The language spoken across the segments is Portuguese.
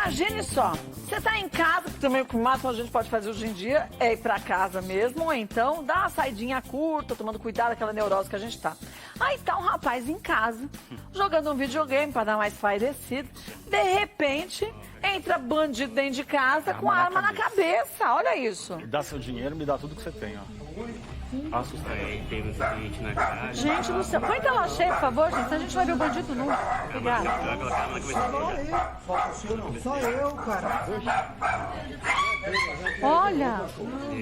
Imagine só, você tá em casa, que também o que o máximo a gente pode fazer hoje em dia é ir pra casa mesmo, ou então dar uma saidinha curta, tomando cuidado daquela neurose que a gente tá. Aí tá um rapaz em casa, jogando um videogame pra dar mais espairecida. De repente, entra bandido dentro de casa com a arma na cabeça. Olha isso. Me dá seu dinheiro, me dá tudo que você tem, ó. Assustador. Aí teve gente na casa. Gente do céu, põe tela cheia, por favor, gente, senão a gente vai ver o bandido nu. Obrigada. Só eu, cara. Olha,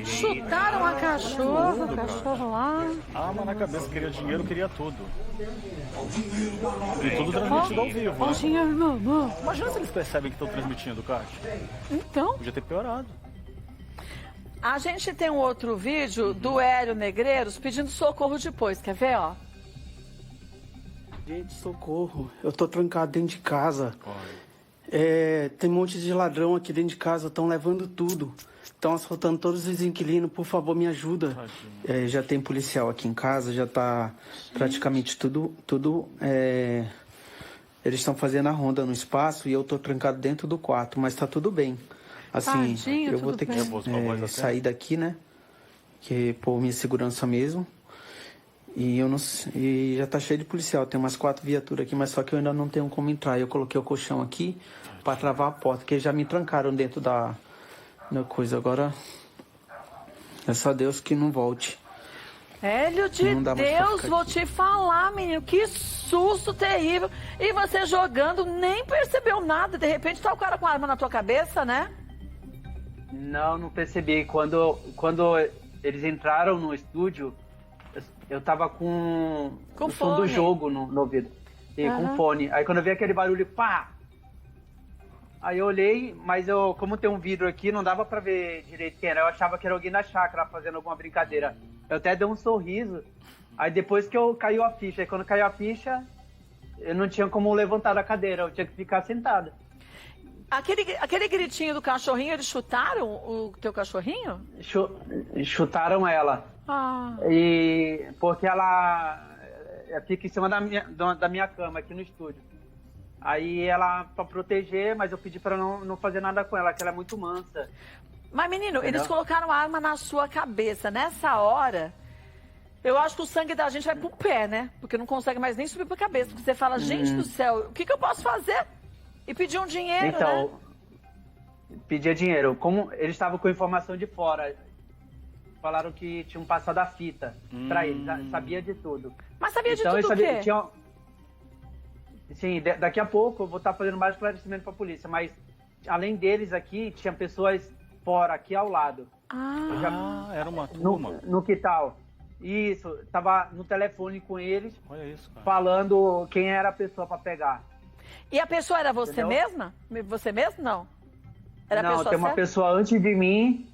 chutaram a cachorra, o cachorro lá. Arma na cabeça, queria dinheiro, queria tudo. E tudo transmitido ao vivo, Ó, né? o dinheiro, não. Imagina se eles percebem que estão transmitindo, Kátia. Então, Podia ter piorado. a gente tem um outro vídeo do Hélio Negreiros pedindo socorro depois, quer ver, ó? Gente, socorro. Eu tô trancado dentro de casa. Tem um monte de ladrão aqui dentro de casa, estão levando tudo. Estão assaltando todos os inquilinos, por favor, me ajuda. Já tem policial aqui em casa, já tá praticamente tudo. Eles estão fazendo a ronda no espaço e eu tô trancado dentro do quarto, mas tá tudo bem. Assim, Tadinho, eu vou tudo ter bem. Eu vou tomar voz até. sair daqui, né? Que por minha segurança mesmo. E eu não e já tá cheio de policial, tem umas 4 viaturas aqui, mas só que eu ainda não tenho como entrar. Eu coloquei o colchão aqui para travar a porta, porque já me trancaram dentro da coisa. Agora é só Deus que não volte. Hélio de Não dá mais pra Deus, ficar vou aqui. te falar, menino, que susto terrível. E você jogando, nem percebeu nada, de repente tá o cara com a arma na tua cabeça, né? Não percebi. Quando eles entraram no estúdio, eu tava com o som do fone. jogo no ouvido. E Aham. com fone. Aí quando eu vi aquele barulho, pá! Aí eu olhei, mas como tem um vidro aqui, não dava pra ver direito quem era. Eu achava que era alguém da chácara fazendo alguma brincadeira. Eu até dei um sorriso. Aí depois que caiu a ficha. Aí quando caiu a ficha, eu não tinha como levantar da cadeira. Eu tinha que ficar sentada. Aquele gritinho do cachorrinho, eles chutaram o teu cachorrinho? Chutaram ela. Ah, E porque ela fica em cima da minha cama aqui no estúdio. Aí ela, pra proteger, mas eu pedi pra não fazer nada com ela, que ela é muito mansa. mas menino, Entendeu? eles colocaram a arma na sua cabeça. Nessa hora, eu acho que o sangue da gente vai pro pé, né? Porque não consegue mais nem subir pra cabeça. Porque você fala, gente do céu, o que eu posso fazer? E pedir um dinheiro, né? Então, pedia dinheiro. Como eles estavam com informação de fora, falaram que tinham passado a fita pra eles, sabia de tudo. Mas sabia de Então tudo eles o quê? sabiam, sim, daqui a pouco eu vou estar fazendo mais esclarecimento pra polícia, mas além deles aqui, tinha pessoas fora, aqui ao lado. Ah, Era uma turma. No quintal. Isso, tava no telefone com eles, Olha isso, cara. falando quem era a pessoa pra pegar. e a pessoa era você Entendeu? mesma? Você mesmo, não? Era a Não, pessoa tem uma certa? pessoa antes de mim,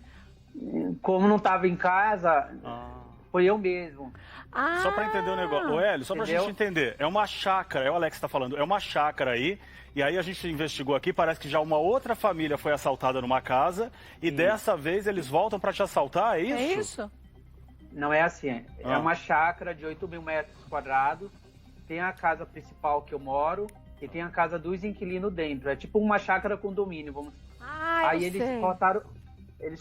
como não tava em casa, Ah. foi eu mesmo. Ah, Só pra entender o negócio. Ô, Hélio, só pra Entendeu? gente entender. É uma chácara, é o Alex que tá falando, é uma chácara aí. E aí a gente investigou aqui, parece que já uma outra família foi assaltada numa casa. E dessa vez eles voltam pra te assaltar, é isso? É isso? Não é assim, é Ah. uma chácara de 8 mil metros quadrados, tem a casa principal que eu moro e tem a casa dos inquilinos dentro. É tipo uma chácara condomínio, vamos. Ah, Aí eu eles sei.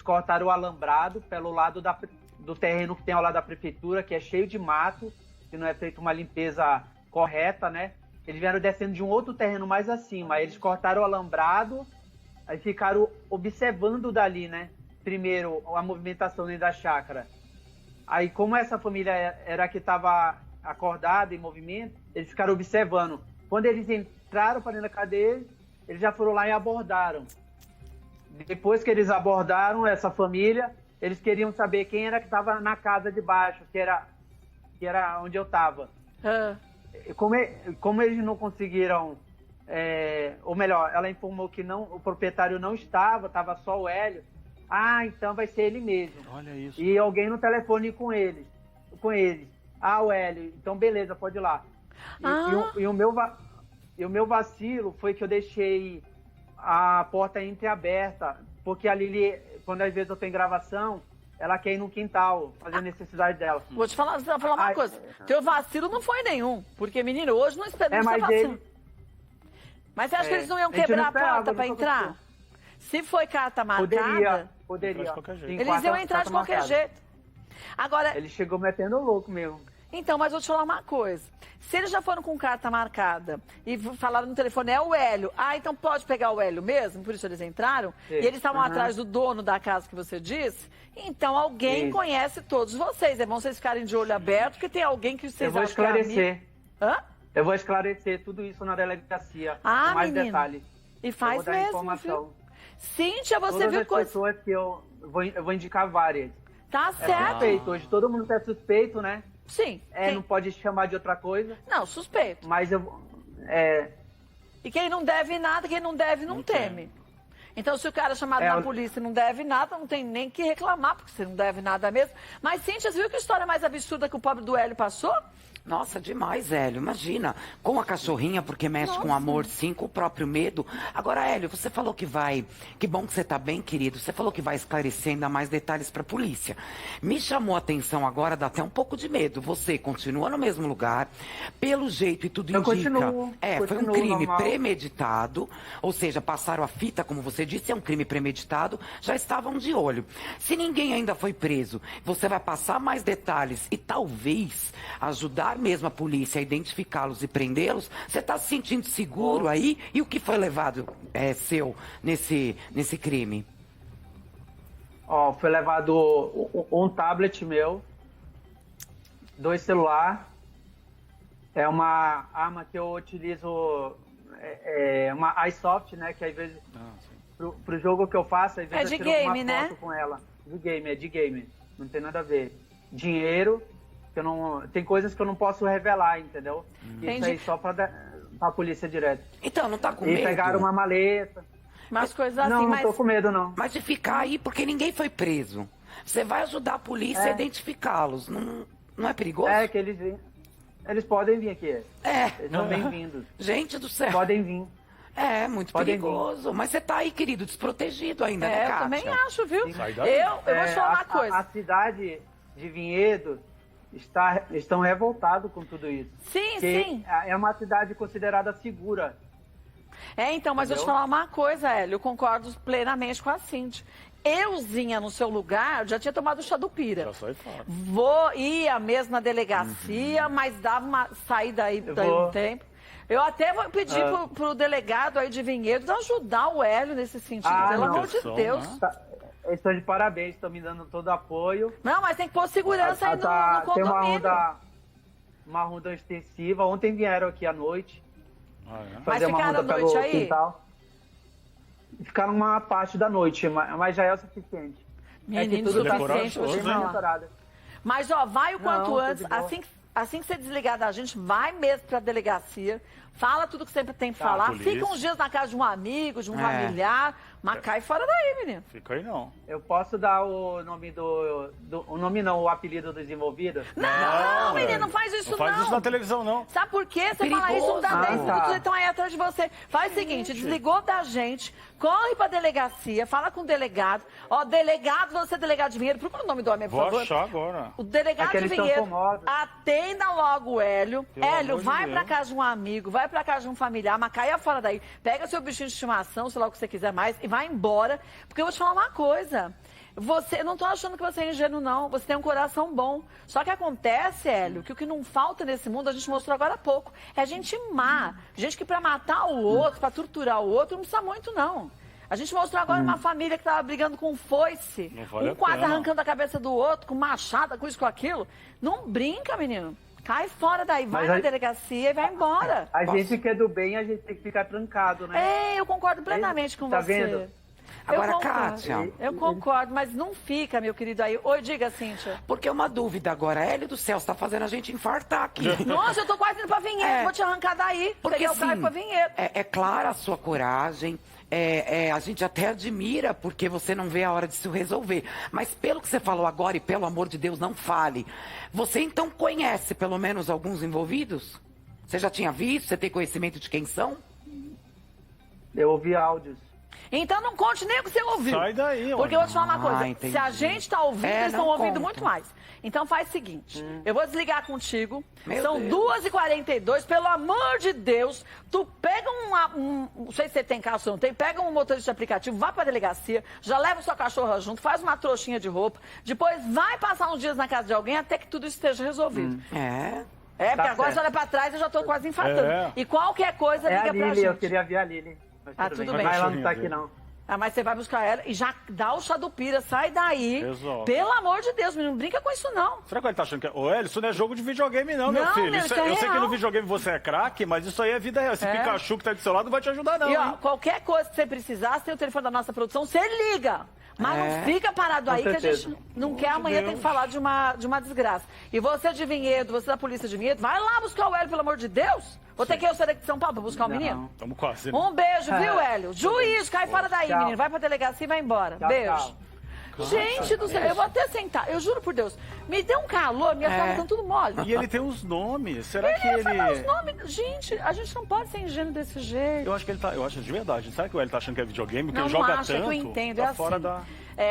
cortaram o alambrado pelo lado do terreno que tem ao lado da prefeitura, que é cheio de mato, que não é feita uma limpeza correta, né? Eles vieram descendo de um outro terreno mais acima. Aí eles cortaram o alambrado, aí ficaram observando dali, né? Primeiro, a movimentação dentro da chácara. Aí, como essa família era a que estava acordada, em movimento, eles ficaram observando. Quando eles entraram para dentro da cadeia, eles já foram lá e abordaram. Depois que eles abordaram essa família, eles queriam saber quem era que estava na casa de baixo, que era onde eu estava. Ah, Como eles não conseguiram, ou melhor, ela informou que o proprietário não estava só o Hélio. Ah, então vai ser ele mesmo. Olha isso. E alguém no telefone com eles. Ah, o Hélio, então beleza, pode ir lá. E o meu vacilo foi que eu deixei a porta entreaberta, porque a Lili, quando às vezes eu tenho gravação, ela quer ir no quintal, fazer a necessidade dela. vou te falar uma coisa. Teu vacilo não foi nenhum. Porque, menino, hoje não espera Mas vacilo. Mas você acha que eles não iam a gente quebrar a esperava, porta pra nunca entrar? aconteceu. Se foi carta marcada, Poderia. De qualquer jeito. Sim, eles quarta- iam entrar de quarta qualquer marcada. jeito. Agora, Ele chegou metendo louco mesmo. então, mas vou te falar uma coisa. Se eles já foram com carta marcada e falaram no telefone, é o Hélio. Ah, então pode pegar o Hélio mesmo? Por isso eles entraram? Sim. E eles estavam Uhum. atrás do dono da casa que você disse? Então alguém Isso. conhece todos vocês. É bom vocês ficarem de olho aberto, porque tem alguém que vocês Eu vou acham que é amigo. esclarecer. Hã? Eu vou esclarecer tudo isso na delegacia. Ah, com mais menino. detalhes. E Eu faz vou dar mesmo, informação. viu? Cíntia, você Todas viu as coisa... pessoas que eu vou indicar várias. Tá É certo. suspeito. Hoje todo mundo é suspeito, né? Sim. Não pode chamar de outra coisa. Não, suspeito. Mas eu... É, E quem não deve nada, quem não deve não teme. Então, se o cara é chamado na eu- polícia e não deve nada, não tem nem que reclamar, porque você não deve nada mesmo. Mas, Cíntia, você viu que história mais absurda que o pobre do Hélio passou? Nossa, demais, Hélio. Imagina, com a cachorrinha, porque mexe com amor, sim, com o próprio medo. Agora, Hélio, você falou que vai... Que bom que você tá bem, querido. Você falou que vai esclarecer ainda mais detalhes pra polícia. Me chamou a atenção agora, dá até um pouco de medo. Você continua no mesmo lugar, pelo jeito e tudo Eu indica... continuo, foi um continuo crime normal. premeditado, ou seja, passaram a fita, como você disse, é um crime premeditado, já estavam de olho. Se ninguém ainda foi preso, você vai passar mais detalhes e talvez ajudar mesmo a polícia a identificá-los e prendê-los. Você está se sentindo seguro aí? E o que foi levado seu nesse crime? ó, foi levado um tablet meu, 2 celulares. É uma arma que eu utilizo, uma iSoft, né? Que às vezes, pro jogo que eu faço, às vezes É eu de tiro alguma game, né? foto com ela. De game. Não tem nada a ver. Dinheiro, que eu não, tem coisas que eu não posso revelar, entendeu? Isso Entendi. aí só pra polícia direto. Então, não tá com E medo? pegaram uma maleta. Umas coisas assim, não, não mas... tô com medo, não. Mas de ficar aí, porque ninguém foi preso. Você vai ajudar a polícia a identificá-los. Não é perigoso? É que eles podem vir aqui. Eles são bem-vindos. Gente do céu. Podem vir. É, muito Podem perigoso. Mas você tá aí, querido, desprotegido ainda, né, eu Kátia? também acho, viu? Sai daí. Eu vou te falar uma coisa. A cidade de Vinhedo estão revoltados com tudo isso. Sim, Porque sim. é uma cidade considerada segura. Então, mas vou te Entendeu? falar uma coisa, Hélio, eu concordo plenamente com a Cintia. Euzinha, no seu lugar, já tinha tomado o chá do pira. Já sai fora. Ia mesmo na delegacia, mas dava uma saída aí daí vou. um tempo. Eu até vou pedir pro delegado aí de Vinhedo ajudar o Hélio nesse sentido, pelo não. amor de Proteção, Deus. né? Eles estão de parabéns, estão me dando todo apoio. Não, mas tem que pôr segurança aí no Tem condomínio. uma ronda extensiva. Ontem vieram aqui à noite Ah, é? fazer uma ficaram ronda à noite pelo aí? quintal. Ficaram uma parte da noite, mas já é o suficiente. Menino, tudo tá suficiente, vou te corajoso, hein? falar. monitorado. Mas, ó, vai o quanto Não, tô antes, de boa. assim que você desligar da gente, vai mesmo pra delegacia, fala tudo que sempre tem pra falar, polícia. fica uns dias na casa de um amigo, de um É. familiar, mas cai fora daí, menino. Fica aí não. Eu posso dar o nome o nome não, o apelido dos envolvidos? Não, menino, velho. não faz isso Não faz isso na televisão, não. Sabe por quê? Você fala isso, não dá perigoso. 10 Ah, minutos, tá. eles estão aí atrás de você. Faz o seguinte, desligou da gente, corre pra delegacia, fala com o delegado. Ó, delegado, você é delegado de Vinhedo, procura o nome do homem, por Vou favor. achar agora. O delegado É que de eles tão Vinhedo, famosos. atenda logo o Hélio. Pelo Hélio, amor de vai Deus. pra casa de um amigo, vai pra casa de um familiar, mas caia fora daí. Pega seu bichinho de estimação, sei lá o que você quiser mais, e vai embora. Porque eu vou te falar uma coisa. Eu não tô achando que você é ingênuo, não. Você tem um coração bom. Só que acontece, Hélio, que o que não falta nesse mundo, a gente mostrou agora há pouco, é gente má. Gente que pra matar o outro, pra torturar o outro, não precisa muito, não. A gente mostrou agora uma família que tava brigando com foice. Não vale Um a quase pena. arrancando a cabeça do outro, com machada, com isso, com aquilo. Não brinca, menino. Cai fora daí, vai Mas na aí- delegacia e vai embora. A gente que é do bem, a gente tem que ficar trancado, né? Eu concordo plenamente com Tá você. vendo? Agora, eu concordo, Kátia. Eu concordo, mas não fica, meu querido, aí. Oi, diga, Cíntia. Porque uma dúvida agora, Hélio do céu, você tá fazendo a gente infartar aqui. Nossa, eu tô quase indo pra Vinhedo, É. vou te arrancar daí. Porque Peguei o carro e assim, pra Vinhedo. é clara a sua coragem, a gente até admira porque você não vê a hora de se resolver. Mas pelo que você falou agora, e pelo amor de Deus, não fale. Você então conhece pelo menos alguns envolvidos? Você já tinha visto? Você tem conhecimento de quem são? Eu ouvi áudios. Então não conte nem o que você ouviu. Sai daí, Porque eu vou te falar uma coisa. entendi. Se a gente tá ouvindo, É, eles estão não ouvindo conta. muito mais. Então faz o seguinte, eu vou desligar contigo. Meu São Deus. 2h42, pelo amor de Deus, tu pega não sei se você tem carro ou não tem, pega um motorista de aplicativo, vai pra delegacia, já leva sua cachorra junto, faz uma trouxinha de roupa, depois vai passar uns dias na casa de alguém até que tudo esteja resolvido. É. Porque Tá agora certo. você olha pra trás e eu já tô quase infartando. É. E qualquer coisa, É a liga pra Lili, eu gente. queria ver a Lili. Mas Ah, tudo bem. Mas ela não Cachorrinha tá aqui, dele. não. Ah, mas você vai buscar ela e já dá o chá do pira, sai daí. Resolve. Pelo amor de Deus, menino, não brinca com isso não. Será que ele tá achando que é... Ô, Hélio, isso não é jogo de videogame não, meu Não, filho. meu, Isso isso é eu sei que real. no videogame você é craque, mas isso aí é vida real. Esse É. Pikachu que tá do seu lado não vai te ajudar não, E ó, hein? qualquer coisa que você precisar, você tem o telefone da nossa produção, você liga. Mas É. não fica parado Com aí que a certeza. gente não quer amanhã ter que falar de uma desgraça. E você de Vinhedo, você da polícia de Vinhedo, vai lá buscar o Hélio, pelo amor de Deus. Vou ter que ir ao Serec de São Paulo pra buscar o menino. Tamo quase. né? Um beijo, viu, Hélio? Juiz, cai fora daí, Tchau. menino. Vai pra delegacia e vai embora. Tchau, Beijo. tchau. Gente do céu, eu vou até sentar. Eu juro por Deus. Me deu um calor, minhas pernas estão tudo mole. E ele tem uns nomes. Será que Ele ia ele... falar os nomes. Gente, a gente não pode ser ingênuo desse jeito. Eu acho que ele tá... Eu acho de verdade. Será que o Hélio tá achando que é videogame? Porque Não, ele não joga acho, é que tanto. eu entendo. Tá É assim. fora da...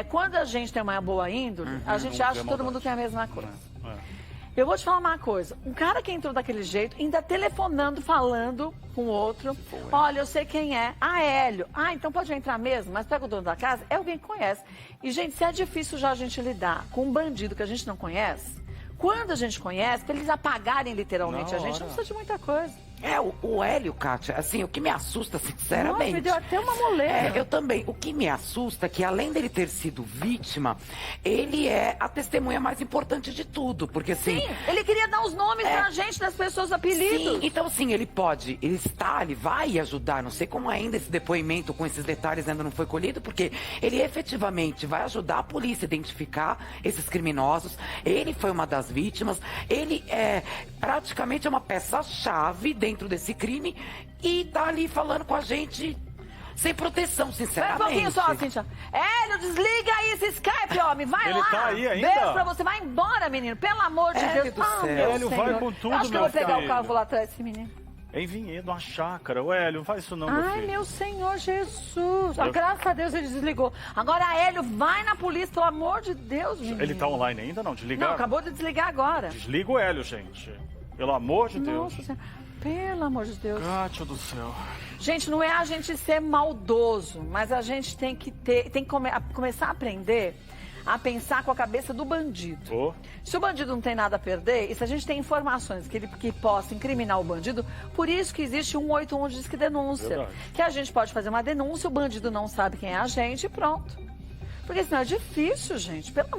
Quando a gente tem uma boa índole, a gente não acha vê que todo maldade. mundo tem a mesma coisa. É. Eu vou te falar uma coisa. Um cara que entrou daquele jeito, ainda telefonando, falando com o outro. Olha, eu sei quem é. Ah, Hélio. Ah, então pode entrar mesmo, mas pega o dono da casa. É alguém que conhece. E, gente, se é difícil já a gente lidar com um bandido que a gente não conhece, quando a gente conhece, pra eles apagarem literalmente Na a gente, hora. não precisa de muita coisa. O Hélio, Kátia, assim, o que me assusta, sinceramente... Nossa, me deu até uma moleza. Eu também. O que me assusta é que, além dele ter sido vítima, ele é a testemunha mais importante de tudo. Porque, assim... Sim, ele queria dar os nomes pra gente das pessoas, apelidos. Sim, então assim, ele vai ajudar, não sei como ainda esse depoimento com esses detalhes ainda não foi colhido, porque ele efetivamente vai ajudar a polícia a identificar esses criminosos, ele foi uma das vítimas, ele é praticamente uma peça-chave dentro desse crime e tá ali falando com a gente sem proteção, Espera sinceramente. um pouquinho só, Cíntia. Hélio, desliga aí esse Skype, homem. Vai Ele lá. tá aí ainda? Beijo pra você. Vai embora, menino. Pelo amor de Hélio Deus. do céu. meu Hélio, vai Senhor. com tudo, Acho que eu meu vou pegar filho. o carro e vou lá atrás desse menino. É em Vinhedo, uma chácara. Ô, Hélio, não faz isso não, meu Ai, filho. meu Senhor Jesus. Ah, graças a Deus ele desligou. Agora, Hélio, vai na polícia, pelo amor de Deus, menino. Ele tá online ainda, não? Desligar? Não, acabou de desligar agora. Desliga o Hélio, gente. Pelo amor de Deus. Nossa Senhora. Pelo amor de Deus. Cátia do céu. Gente, não é a gente ser maldoso, mas a gente tem que começar a aprender a pensar com a cabeça do bandido. Ô. Se o bandido não tem nada a perder, e se a gente tem informações que possa incriminar o bandido, por isso que existe 181 de Disque Denúncia. Verdade. Que a gente pode fazer uma denúncia, o bandido não sabe quem é a gente e pronto. Porque senão é difícil, gente. Pelo